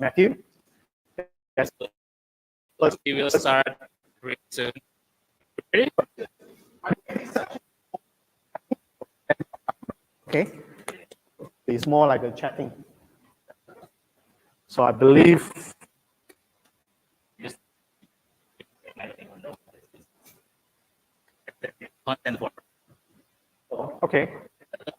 Matthew? Yes. We will start very soon. Ready? Okay. It's more like a chatting. So I believe. Content for. Okay.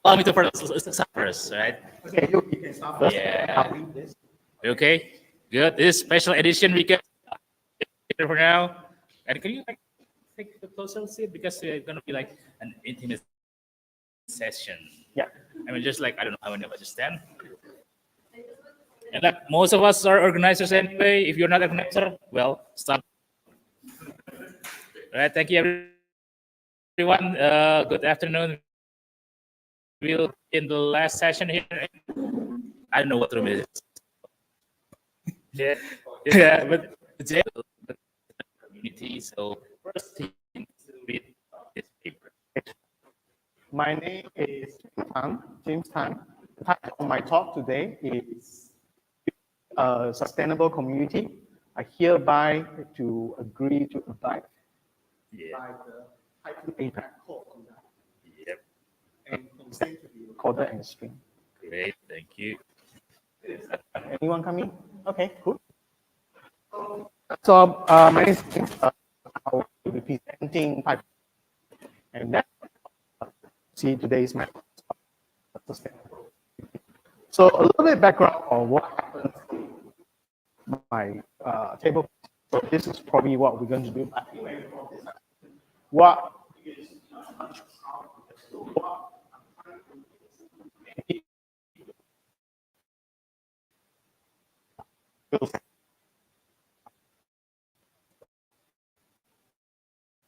Allow me to first, right? Okay, you can start first. Yeah. I'll read this. Okay, good. This is special edition weekend for now. And can you like take a closer seat because it's gonna be like an intimate session. Yeah. I mean, just like I don't know how many of us stand. And like most of us are organizers anyway. If you're not an organizer, well, stop. All right, thank you everyone. Good afternoon. We'll in the last session here. I don't know what room it is. Yeah, but jail community. So first thing to read this paper. My name is James Tan. The title of my talk today is Sustainable Community. I hereby to agree to abide by the Pycon APAC code conduct. Yep. And consent to be recorded and streamed. Great, thank you. Anyone coming? Okay, cool. So my name is James. I will be presenting Pycon. And that, see, today is my sustainable. So a little bit background on what happens in my table. So this is probably what we're going to do. What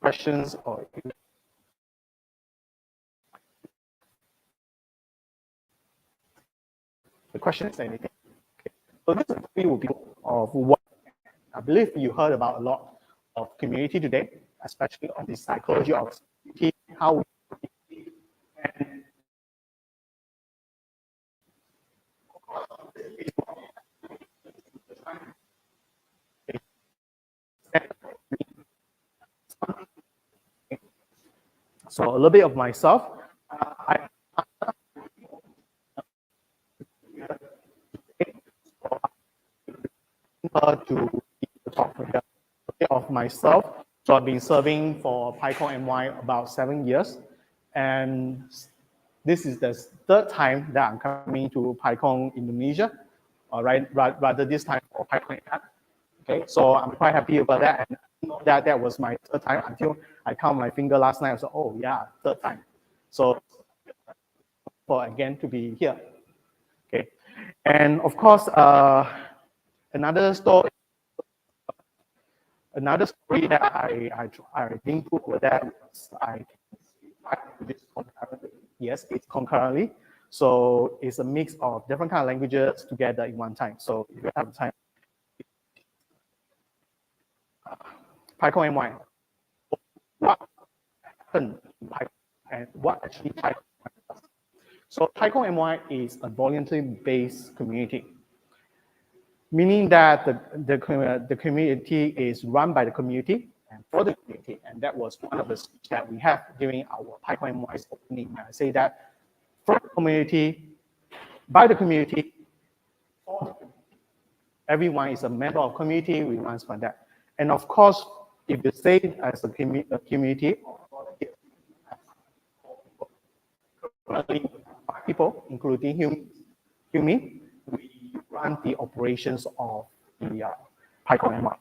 questions or the question is anything. Okay. So this is a few of what I believe you heard about a lot of community today, especially on the psychology of community, how we and so a little bit of myself. I to talk of myself. So I've been serving for Pycon MY about 7 years, and this is the third time that I'm coming to Pycon Indonesia, rather this time for Pycon APAC. Okay, so I'm quite happy about that, and that was my third time until I count my finger last night. I said, oh yeah, third time. So for again to be here. Okay, and of course another story that I didn't put with that was this concurrently. Yes, it's concurrently. So it's a mix of different kind of languages together in one time. So if you have time, Pycon MY, what happened in Pycon and what actually Pycon does. So Pycon MY is a voluntary-based community, meaning that the community is run by the community and for the community, and that was one of the speech that we have during our Pycon MY's opening. I say that from the community, by the community, for the community. Everyone is a member of community, we run for that. And of course, if you say it as a community, people, including human, we run the operations of the Pycon MY.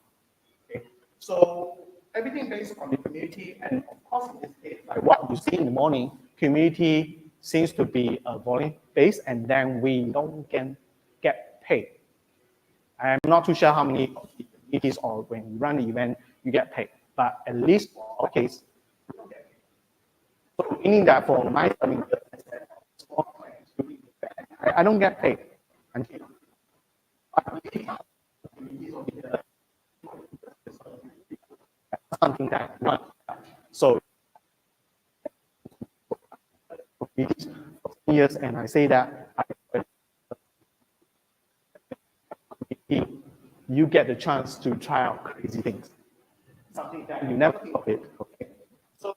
Okay. So everything based on the community, and of course, in this case, like what you see in the morning, community seems to be a volume based, and then we don't get paid. I'm not too sure how many it is, or when you run the event, you get paid, but at least for our case, so meaning that for my serving, I don't get paid until something that one. So years, and I say that you get the chance to try out crazy things, something that you never think of it. Okay, so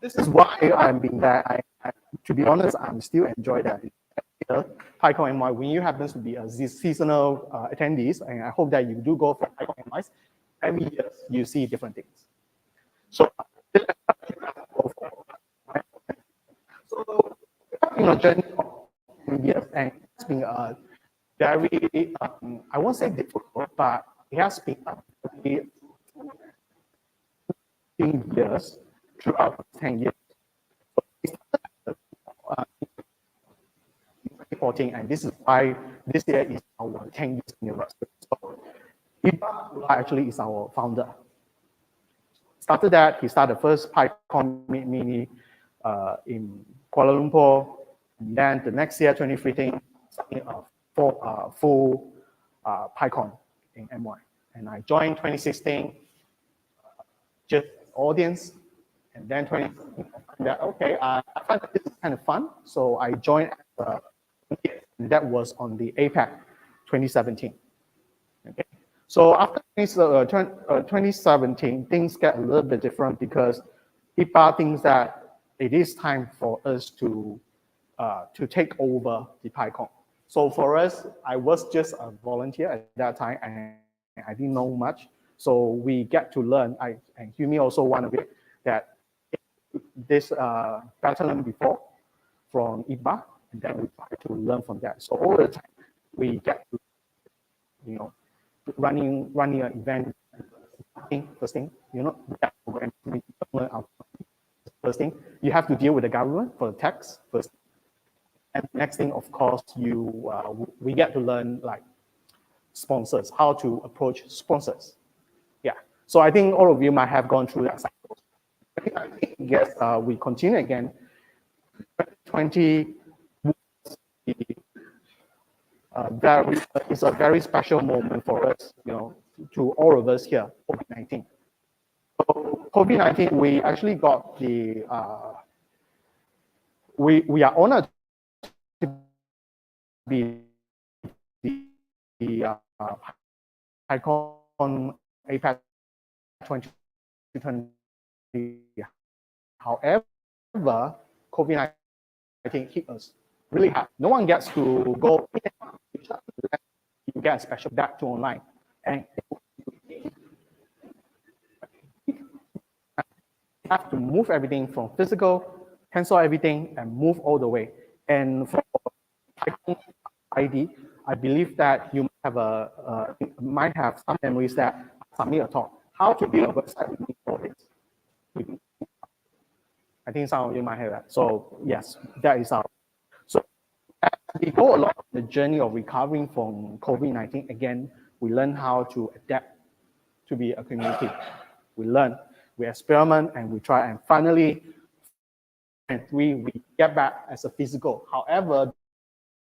this is why I'm being that. To be honest, I'm still enjoy that. Pycon MY, when you happen to be a seasonal attendees, and I hope that you do go for Pycon MYs, every year you see different things. So, in a journey of years, and it's been a very, I won't say difficult, but it has been a very years throughout 10 years. So it started, 2014, and this is why this year is our 10 years anniversary. So Iba actually is our founder. Started that, he started the first Pycon mini in Kuala Lumpur, and then the next year, 2015, full Pycon in MY. And I joined 2016, just audience, and then 2017, okay, I find that this is kind of fun, so I joined, and that was on the APAC 2017. Okay. So after 2017, things get a little bit different because IPA thinks that it is time for us to take over the Pycon. So for us, I was just a volunteer at that time, and I didn't know much. So we get to learn. And Humi also one of it that this pattern before from IPA, and then we try to learn from that. So all the time we get to, running an event. First thing, first thing, you have to deal with the government for the tax first. And next thing, of course, we get to learn like sponsors, how to approach sponsors. Yeah. So I think all of you might have gone through that cycle. I think, yes, we continue again. 2020 it's a very special moment for us, to all of us here, COVID-19. So COVID-19, we actually got the, we are honored to be the Pycon APAC 2020. However, COVID-19 hit us really hard. No one gets to go. You get a special back to online, and you have to move everything from physical, cancel everything, and move all the way. And for Pycon ID, I believe that you might have some memories that submit a talk. How to build a website with all this. I think some of you might have that. So yes, that is our. So as we go along the journey of recovering from COVID-19, again, we learn how to adapt to be a community. We learn, we experiment, and we try, and finally, we get back as a physical. However,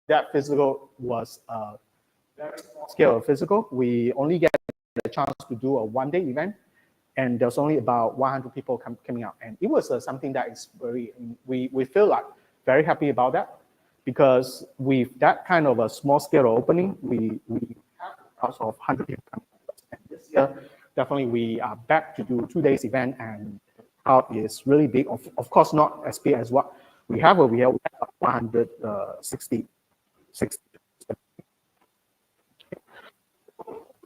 that physical was a very small scale of physical. We only get the chance to do a one-day event, and there's only about 100 people coming out. And it was something that is we feel like very happy about that, because with that kind of a small scale opening, we have crowds of 100 people coming out. And this year, definitely we are back to do 2 days event, and crowd is really big. Of course, not as big as what we have over here. We have 160.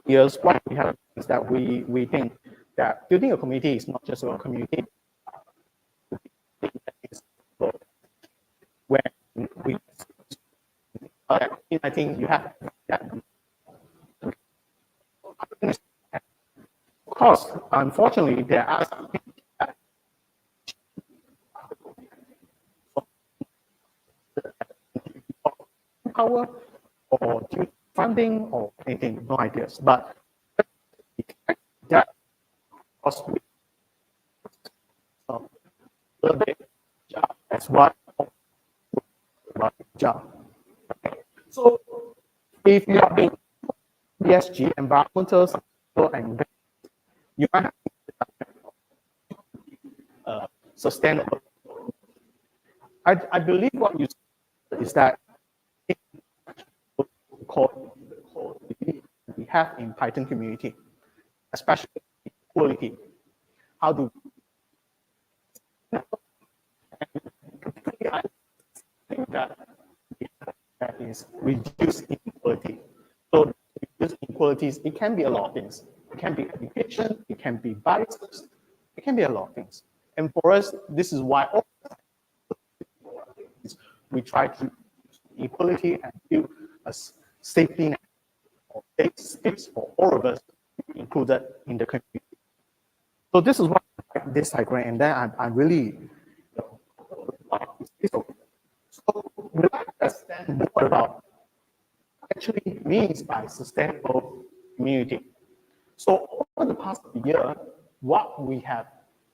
Years, what we have is that we think that building a community is not just a community. Where we, I think you have that. Of course, unfortunately, there are some things that power or funding or anything, no ideas. But that was a little bit as what job. So if you are in ESG, environmental, and you might have sustainable. I believe what you said is that we have in Python community, especially equality. How do I think that is reduce inequality. So reduce inequalities, it can be a lot of things. It can be education, it can be biases, it can be a lot of things. And for us, this is why we try to reduce equality and build a safety net or safe space for all of us included in the community. So this is why I like this diagram, and then I really like this. So we like to understand more about what actually means by sustainable community. So over the past year, what we have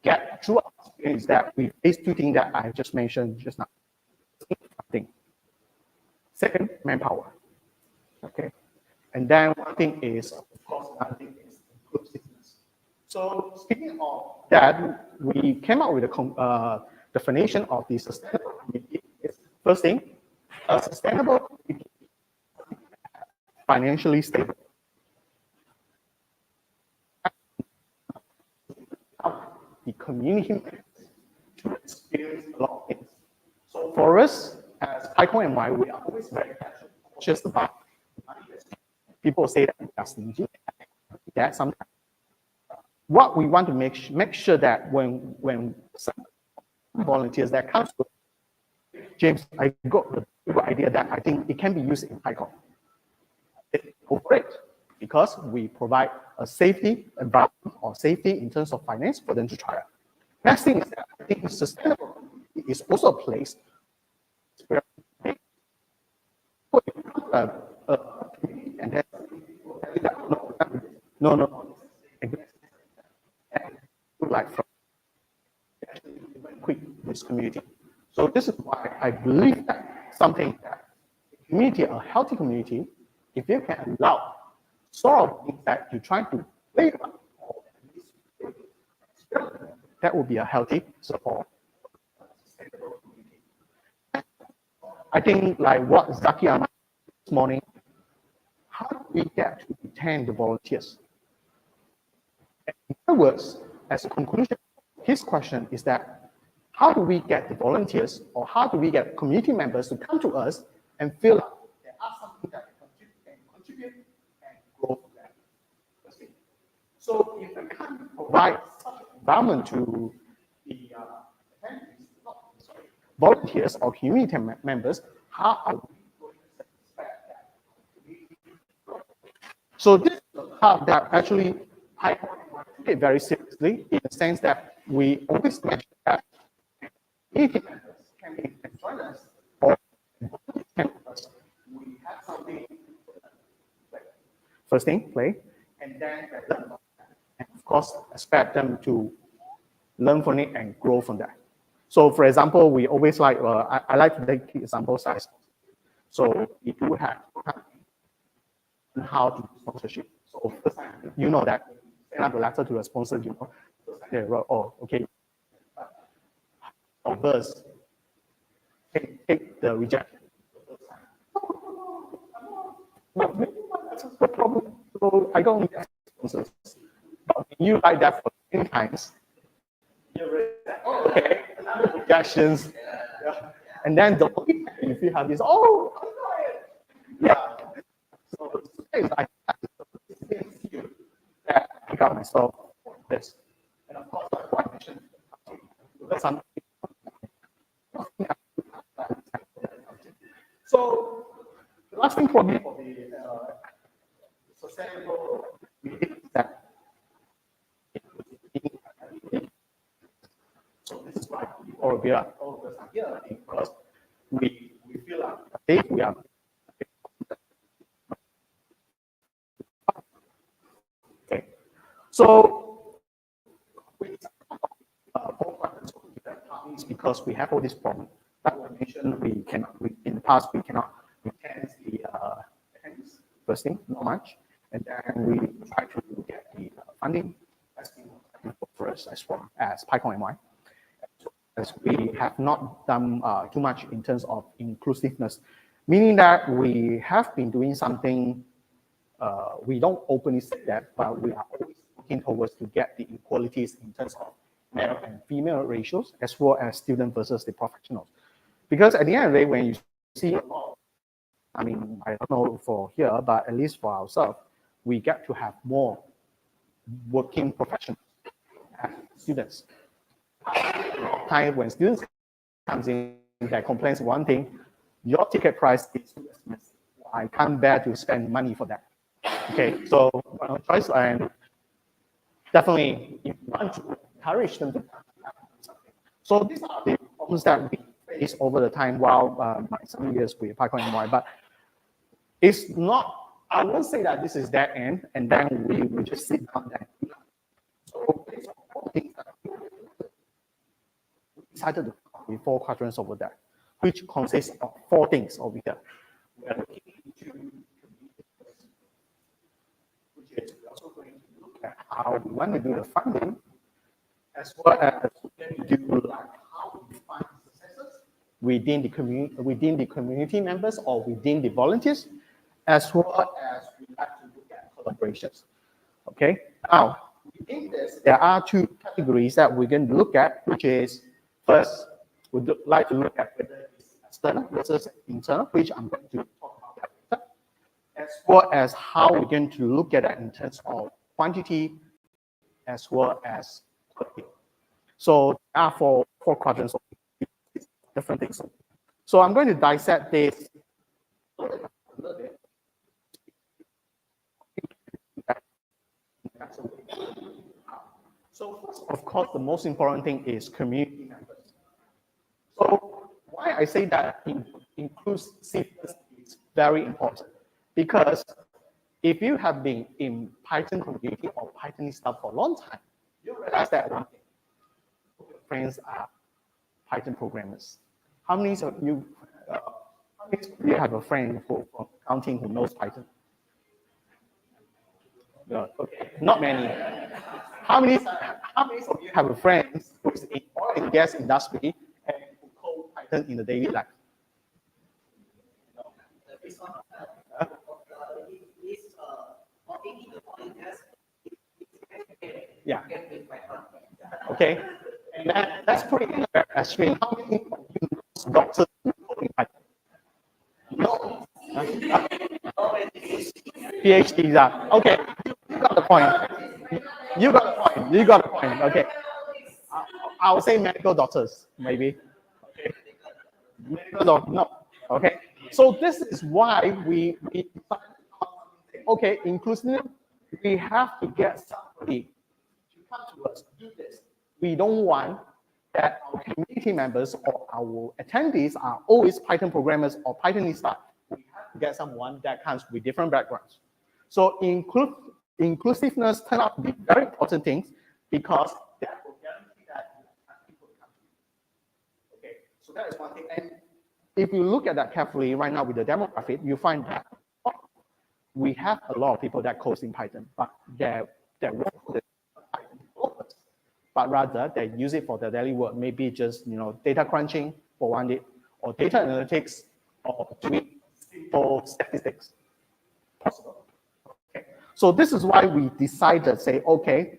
get through our experience is that we face two things that I just mentioned just now. Funding. Second, manpower. Okay. And then one thing is, of course, another thing is inclusiveness. So speaking of that, we came up with a definition of the sustainable community. First thing, a sustainable community financially stable. The community to experience a lot of things. So for us, as Pycon and we are always very cautious about money. People say that we are stingy. That sometimes what we want to make sure that when some volunteers that comes to James, I got the good idea that I think it can be used in Pycon. Go for it, because we provide a safety environment or safety in terms of finance for them to try out. Next thing is that I think sustainable is also a place where and then no, like from quick this community. So this is why I believe that something that a community, a healthy community, if you can allow sort of things that you're trying to play about, or at least that would be a healthy support. I think like what Zaki asked this morning, how do we get to retain the volunteers? In other words, as a conclusion, his question is that how do we get the volunteers, or how do we get community members to come to us and feel like there are something that can contribute and grow for them? So if we can't provide such an environment to the volunteers or community members, how are we going to expect that? So this is the part that actually I take it very seriously, in the sense that we always mention that community members can join us, or we have something. First thing, play, and then learn, and of course expect them to learn from it and grow from that. So, for example, we always like I like to take example size. So we do have how to do sponsorship. So first time, you know that send out the letter to the sponsor, you know, they wrote, oh, okay. First, take the rejection. That's the problem. So I don't need sponsors. But when you like that for 10 times, okay, rejections. Yeah. And then the only thing if you have is, oh, yeah. So I got myself this. And of course, like I mentioned, something. So the last thing for me for the sustainable is that so this is why all of us are here, because we feel like if we are okay. So because we have all this problem. Like I mentioned, in the past we cannot retain the first thing, not much, and then we try to get the funding. That's been for us as well as Pycon MY. As we have not done too much in terms of inclusiveness, meaning that we have been doing something we don't openly say that, but we are always working towards to get the equalities in terms of male and female ratios, as well as student versus the professionals. Because at the end of the day, when you see a lot, I mean, I don't know for here, but at least for ourselves, we get to have more working professionals as students. Time when students comes in, that complains one thing, your ticket price is too expensive. I can't bear to spend money for that. Okay, so choice, and definitely if you want to encourage them to something. So these are the problems that we face over the time while my 7 years with Pycon and MY, but it's not, I won't say that this is that end, and then we just sit down there. So based on all the things that we decided to come with 4 quadrants over there, which consists of 4 things over here. We are looking into, which is we're also going to look at how we want to do the funding, as well as do like how we find successes within the community members or within the volunteers, as well as we like to look at collaborations. Okay, now within this, there are 2 categories that we're going to look at, which is first, we'd like to look at whether it's external versus internal, which I'm going to talk about later, as well as how we're going to look at it in terms of quantity as well as quality. So there are 4 quadrants of different things. So I'm going to dissect this a little bit. So first, of course, the most important thing is community members. So why I say that inclusiveness is very important, because if you have been in Python community or Python stuff for a long time, you realize that one thing, your friends are Python programmers. How many of you have a friend from accounting who knows Python? No, okay, not many. How many of you have a friend who is in oil and gas industry and who code Python in the daily life? Yeah. Okay. And that's pretty extreme. How many of you know doctors who code in Python? No. PhDs are okay. You got the point. You got the point. You got the point. Okay. I'll say medical doctors, maybe. Okay. Medical doctors, no. Okay. So this is why we okay, inclusive, we have to get somebody to come to us, do this. We don't want that our community members or our attendees are always Python programmers or Pythonists. We have to get someone that comes with different backgrounds. So inclusiveness turns out to be very important things, because that will guarantee that people come to you. Okay, so that is one thing. And if you look at that carefully right now with the demographic, you find that we have a lot of people that code in Python, but they won't code Python developers, but rather they use it for their daily work, maybe just data crunching for one day, or data analytics, or doing simple statistics. Possible. Okay. So this is why we decided, say, okay,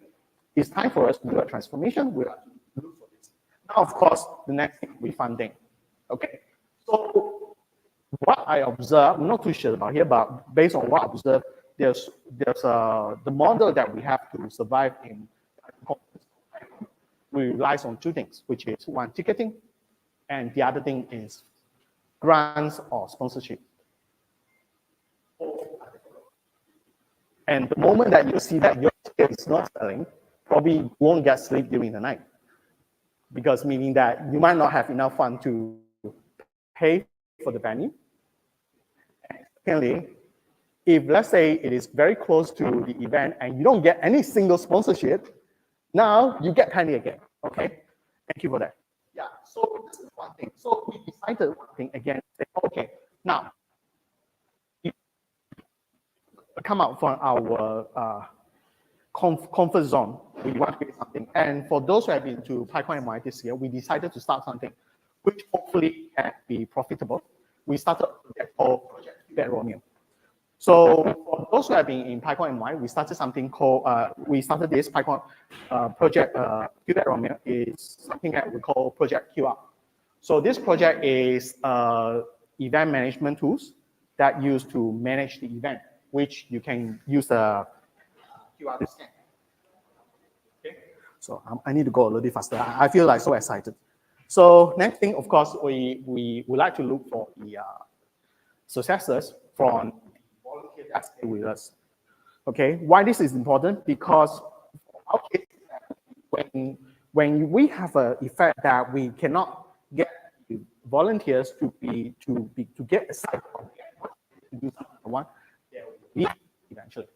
it's time for us to do a transformation. We have to look for this. Now, of course, the next thing we funding. Okay. So what I observe, I'm not too sure about here, but based on what I observe, there's the model that we have to survive in. We relies on 2 things, which is one, ticketing, and the other thing is grants or sponsorship. And the moment that you see that your ticket is not selling, probably you won't get sleep during the night, because meaning that you might not have enough funds to pay for the venue. And secondly, if let's say it is very close to the event and you don't get any single sponsorship, now you get panic again. Okay, thank you for that. Yeah, so this is one thing. So we decided one thing again. Say, okay, now come out from our comfort zone. We want to create something. And for those who have been to Pycon MY this year, we decided to start something which hopefully can be profitable. We started a project called Project Romeo. So for those who have been in Pycon MY, we started something called, this Pycon project, QR Romeo is something that we call Project QR. So this project is event management tools that used to manage the event, which you can use the QR to scan. Okay. So I need to go a little bit faster. I feel like so excited. So next thing, of course, we would like to look for the successors from volunteers that stay with us. Okay, why this is important? Because when we have an effect that we cannot get volunteers to get excited to do something I want, they will leave eventually.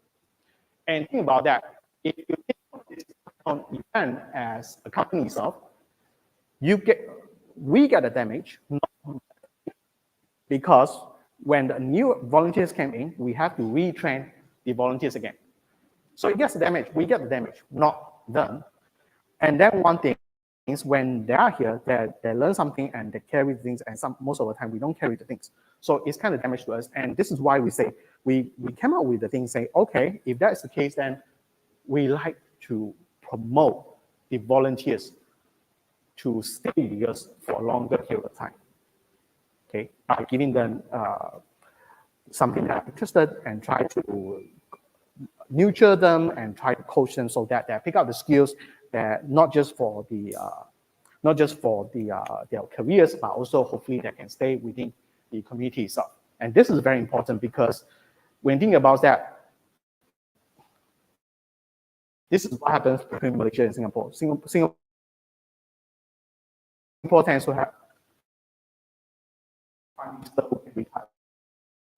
And think about that. If you think of this event as a company itself, we get the damage, because when the new volunteers came in, we have to retrain the volunteers again. So it gets damaged, we get the damage, not them. And then one thing is when they are here, they learn something and they carry things, and most of the time we don't carry the things. So it's kind of damage to us. And this is why we say, we came up with the thing, say, okay, if that's the case, then we like to promote the volunteers to stay with us for a longer period of time. Okay, by giving them something that are interested and try to nurture them and try to coach them so that they pick up the skills that not just for their careers, but also hopefully they can stay within the community itself. And this is very important because when thinking about that, this is what happens between Malaysia and Singapore. Singapore tends to have Prime Minister who can retire.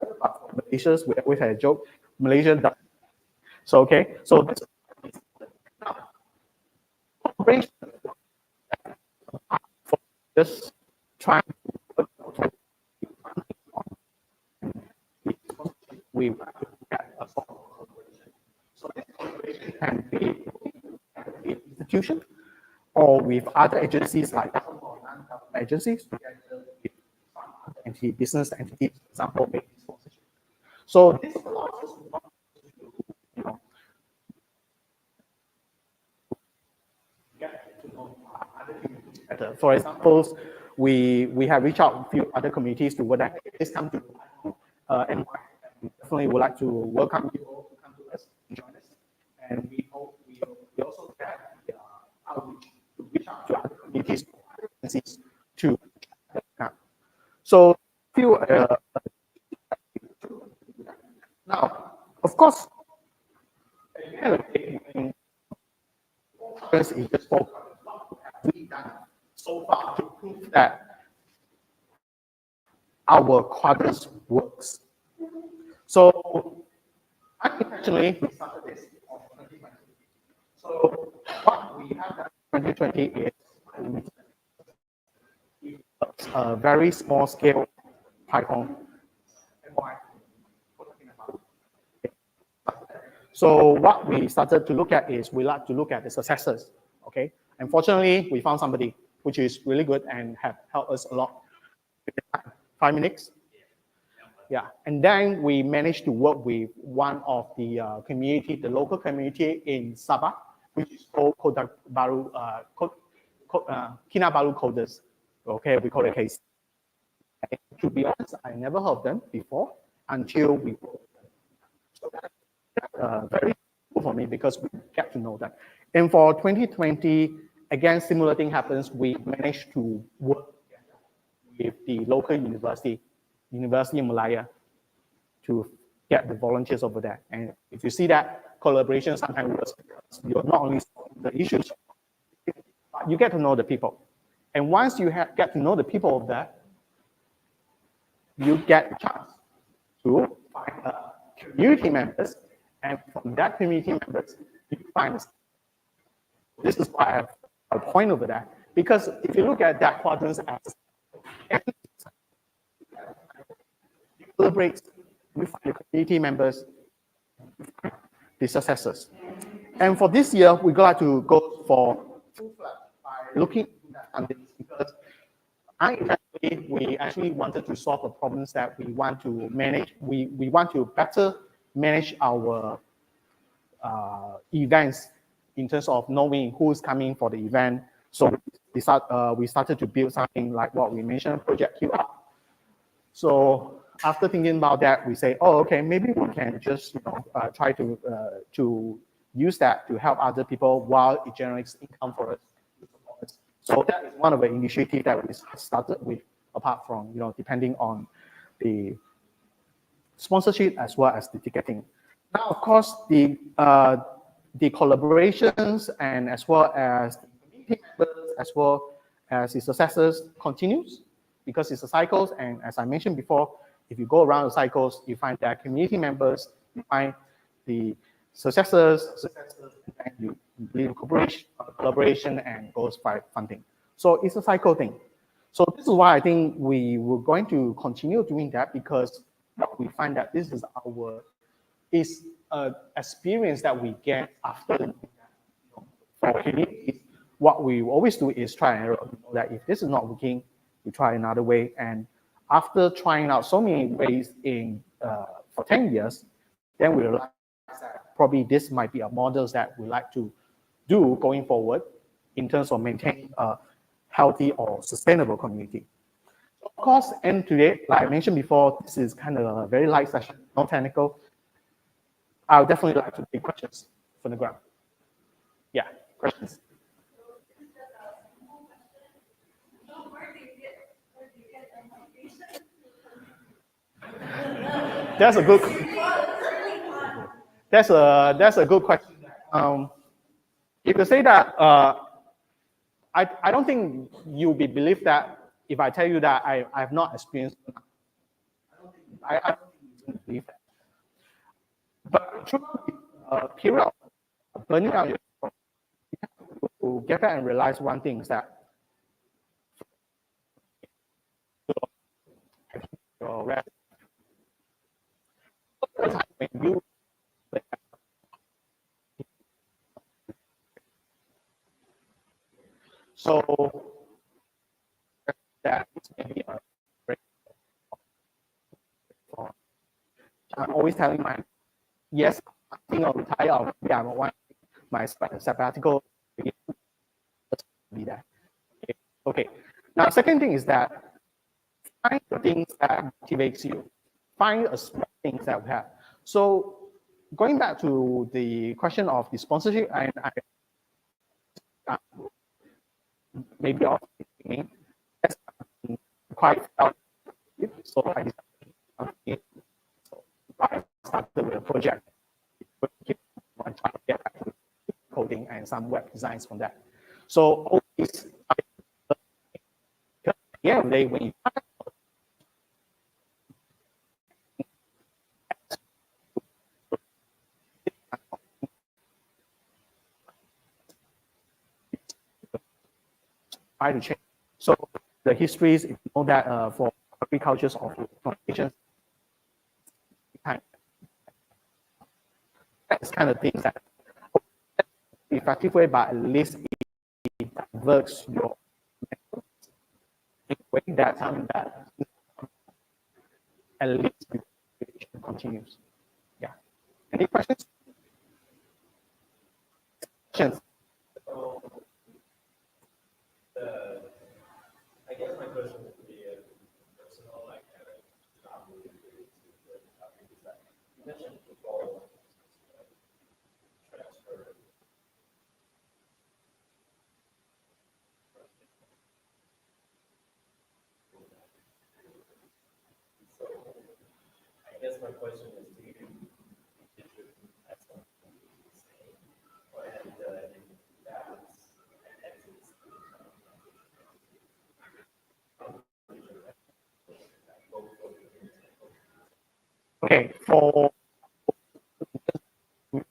But for Malaysia, we always had a joke, Malaysia doesn't. So, okay, so this now, for just trying to we get a collaboration. So this collaboration can be an institution or with other agencies like agencies, together with business entities, for example, make this sponsorship. So this allows us to get to know other communities better. For example, we have reached out to a few other communities to whether this come to and we definitely would like to welcome you all to come to us and join us. And we hope we also get outreach to reach out to other communities, other agencies to so few now, of course, is just what we've done so far to prove that our quadrants works. So unintentionally, we started this in 2020. So what we have done in 2020 is a very small scale Python. So what we started to look at is we like to look at the successors. Okay. Unfortunately, we found somebody which is really good and have helped us a lot. 5 minutes. Yeah, and then we managed to work with one of the community, the local community in Sabah, which is called Kinabalu Coders. Okay, we call it case. And to be honest, I never heard of them before until we worked with them. So that's very cool for me because we get to know them. And for 2020, again, similar thing happens. We managed to work with the local University in Malaya, to get the volunteers over there. And if you see that collaboration sometimes works because you're not only solving the issues, but you get to know the people. And once you get to know the people of that, you get a chance to find community members, and from that community members, you find. This is why I have a point over that, because if you look at that quadrant as celebrate, we find the community members, the successors. And for this year, we're going to go for full fledged by looking at this because unintentionally we actually wanted to solve the problems that we want to manage. We want to better manage our events in terms of knowing who's coming for the event. So we started to build something like what we mentioned, Project QR. So after thinking about that, we say, oh, okay, maybe we can just try to use that to help other people while it generates income for us. So that is one of the initiatives that we started with, apart from depending on the sponsorship as well as the ticketing. Now, of course, the collaborations and as well as the community members as well as the successors continues because it's a cycles. And as I mentioned before, if you go around the cycles, you find that community members, you find the successors, and you build collaboration and goes by funding. So it's a cycle thing. So this is why I think we were going to continue doing that because we find that this is an experience that we get after for communities. What we always do is try and error. That if this is not working, we try another way. And after trying out so many ways for 10 years, then we realize that probably this might be a model that we like to do going forward in terms of maintaining a healthy or sustainable community. Of course, and today, like I mentioned before, this is kind of a very light session, not technical. I would definitely like to take questions from the ground. Yeah, questions. That's a good. That's a good question. You could say that I don't think you'll be believed that if I tell you that I have not experienced. I don't think you believe that. But through a period of burning out, you have to get back and realize one thing is that your rest. When you so that is maybe a break. I'm always telling my yes, I think I'll retire or maybe I want my sabbatical to be that. Okay. Now, second thing is that find the things that motivates you. Find a small things that we have. So going back to the question of the sponsorship, and maybe off that's quite so I started with a project and try to get back to coding and some web designs from that. So all these yeah, they when you try to change. So the histories, if you know that for agricultures of nations, that's kind of things that effective way, but at least it diverts your way that time that at least it continues. Yeah. Any questions? Questions? I guess my question would be a personal, like, not really related to the topic is that you mentioned football transfer. So I guess my question is, do you at some point say, or have you done that and exits? Okay, for and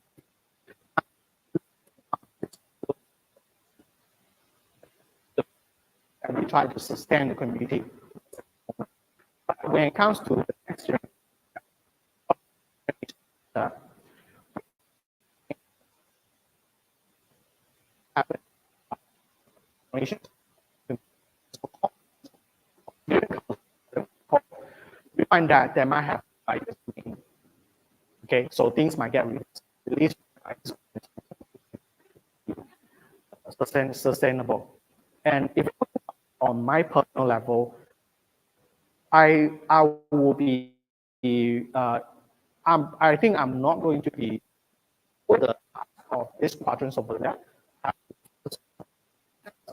we try to sustain the community. But when it comes to the next generation, find that they might have like, okay, so things might get released sustainable. And if on my personal level, I will be I think I'm not going to be the of this quadrants over there.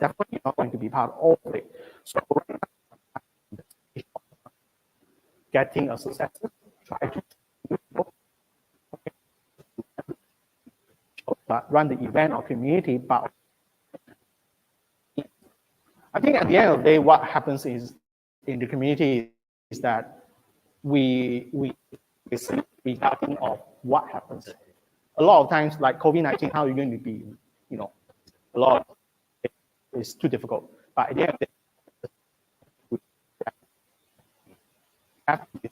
Definitely not going to be part of it. So getting a successor, try to run the event or community, but I think at the end of the day, what happens is in the community is that we see regarding of what happens. A lot of times, like COVID-19, how are you going to be, a lot of it's too difficult. But at the end of the day, we have to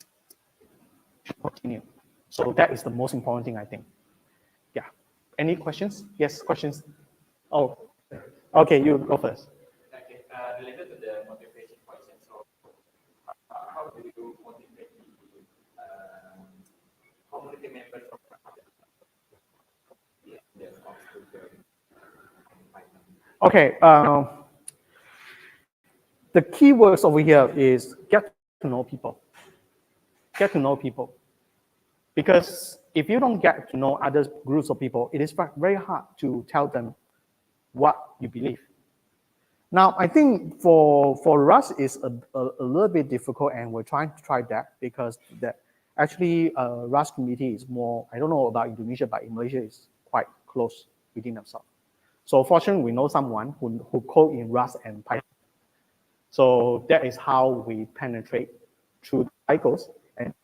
continue. So that is the most important thing, I think. Yeah. Any questions? Yes, questions. Oh, okay, you go first. Okay, related to the motivation question, so how do you motivate the community members from the Ops to join Python? Okay, the key words over here is get to know people. Get to know people. Because if you don't get to know other groups of people, it is very hard to tell them what you believe. Now, I think for us, it's a little bit difficult, and we're trying to try that because that actually Rust community is more, I don't know about Indonesia, but in Malaysia is quite close within themselves. So fortunately, we know someone who code in Rust and Python. So that is how we penetrate through cycles and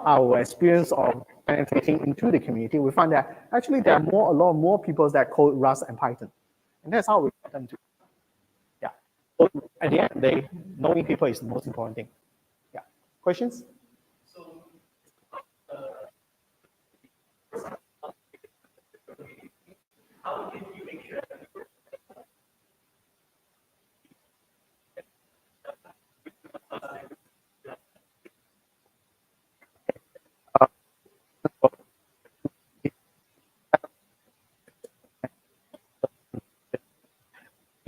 our experience of penetrating into the community, we find that actually there are a lot more people that code Rust and Python. And that's how we get them to. Yeah. So at the end of the day, knowing people is the most important thing. Yeah. Questions?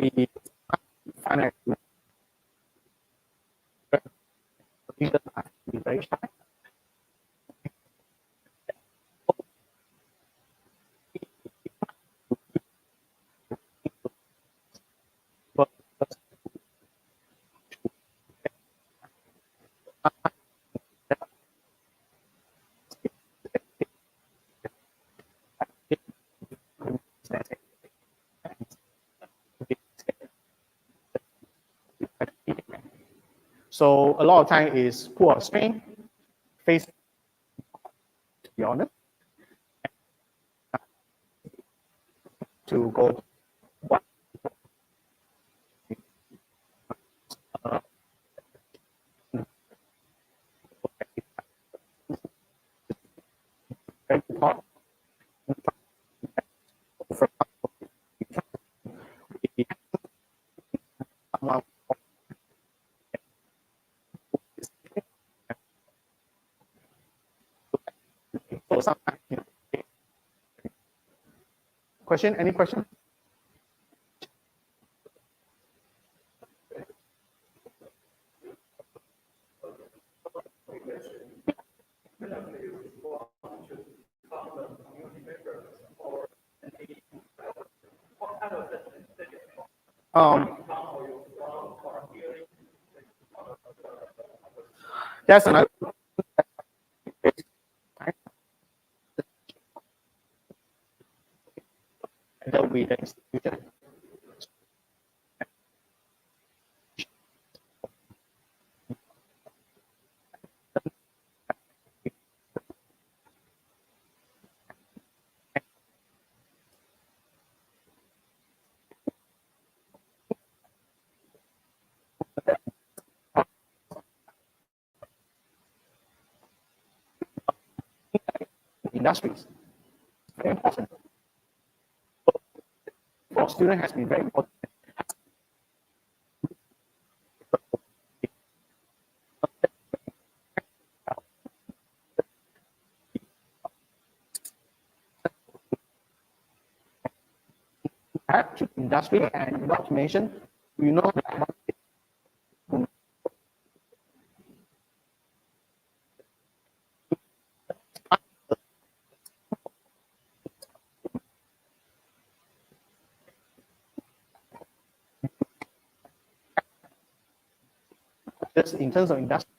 We find that leaders have to be very shy. But so a lot of time is pull a string, face, to be honest, to go what talk from someone. So sometimes, question? Any question? That's another. And that will be the institution. Industries. Very important. For student has been very important. back to industry and automation, you know that just in terms of industry,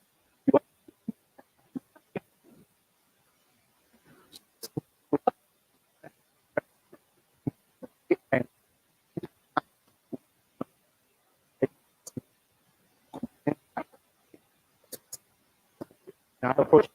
and another approach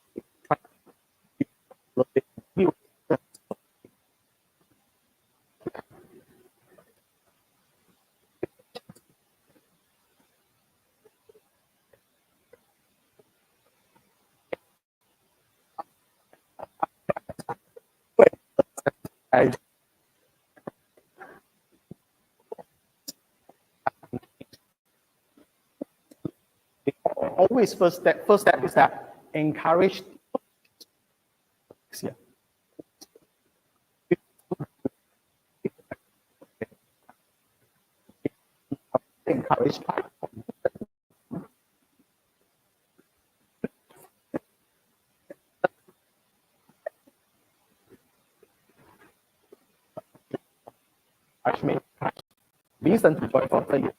I always first step is that encourage yeah. Encourage me listen to joy for failure.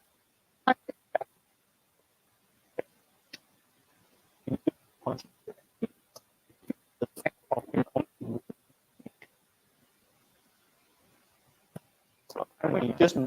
And when you just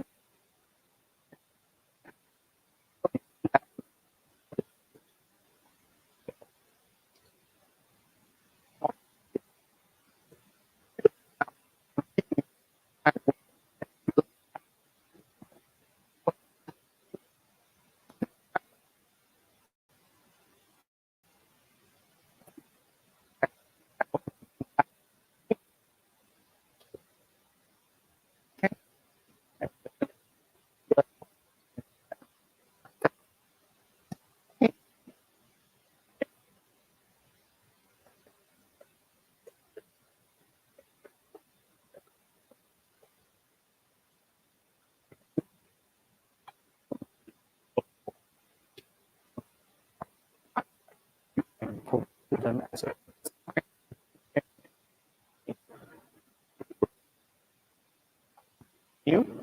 improve them as a you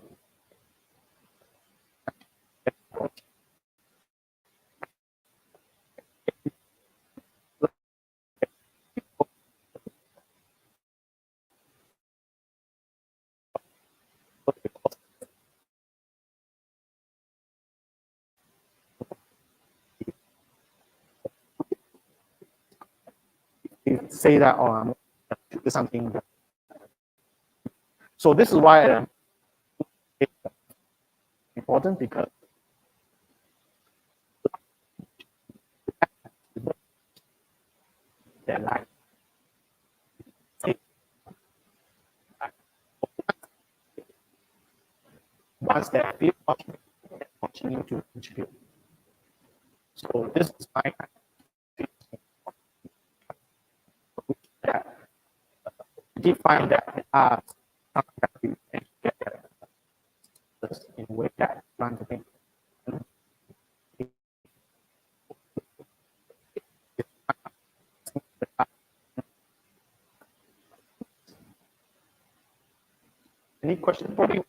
say that or do something. So this is why it's important because their life. Once they feel continue to contribute. So this is my that define that that you can get in a way that run the thing. Any question for you?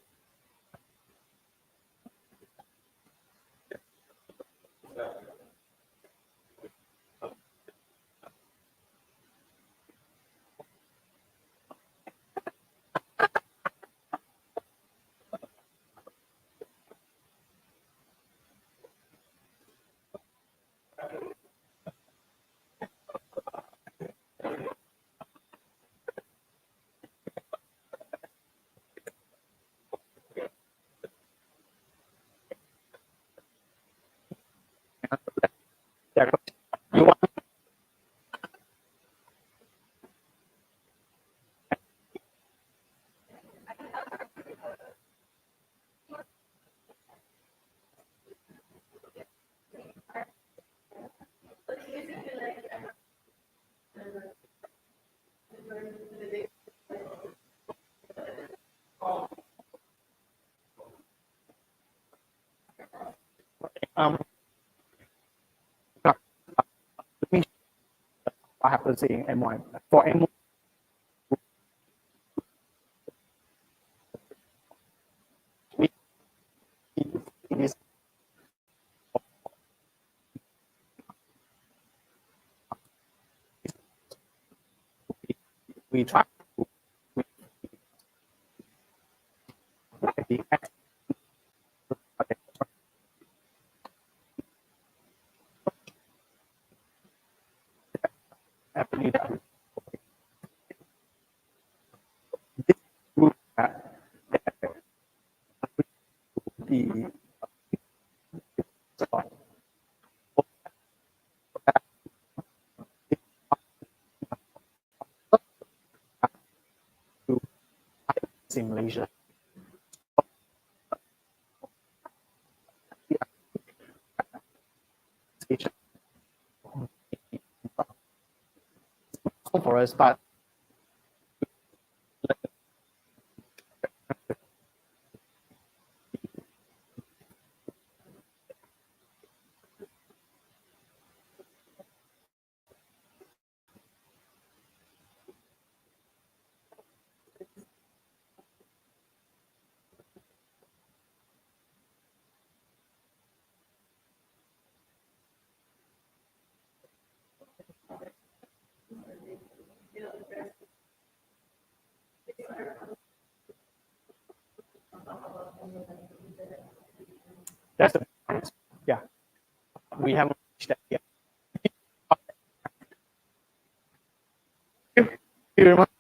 Let me. I have to say M1 for M1. It is we try to the this group the simulation. For us, but that's the yeah. We haven't reached that yet. Thank you very much.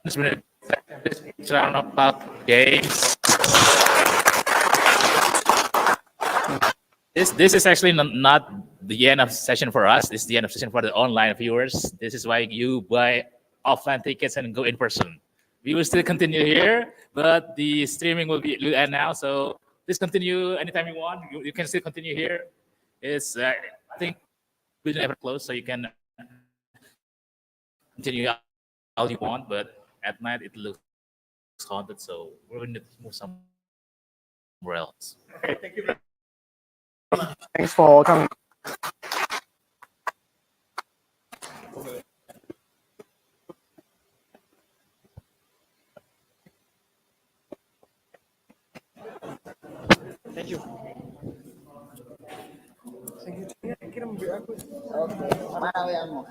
This round about games. This is actually not the end of session for us. This is the end of session for the online viewers. This is why you buy offline tickets and go in person. We will still continue here, but the streaming will end now. So please continue anytime you want. You can still continue here. It's I think we never close, so you can continue all you want. But at night it looks haunted, so we're going to move somewhere else. Okay, thank you very much. Thanks for coming. Thank you. Mana yang mau?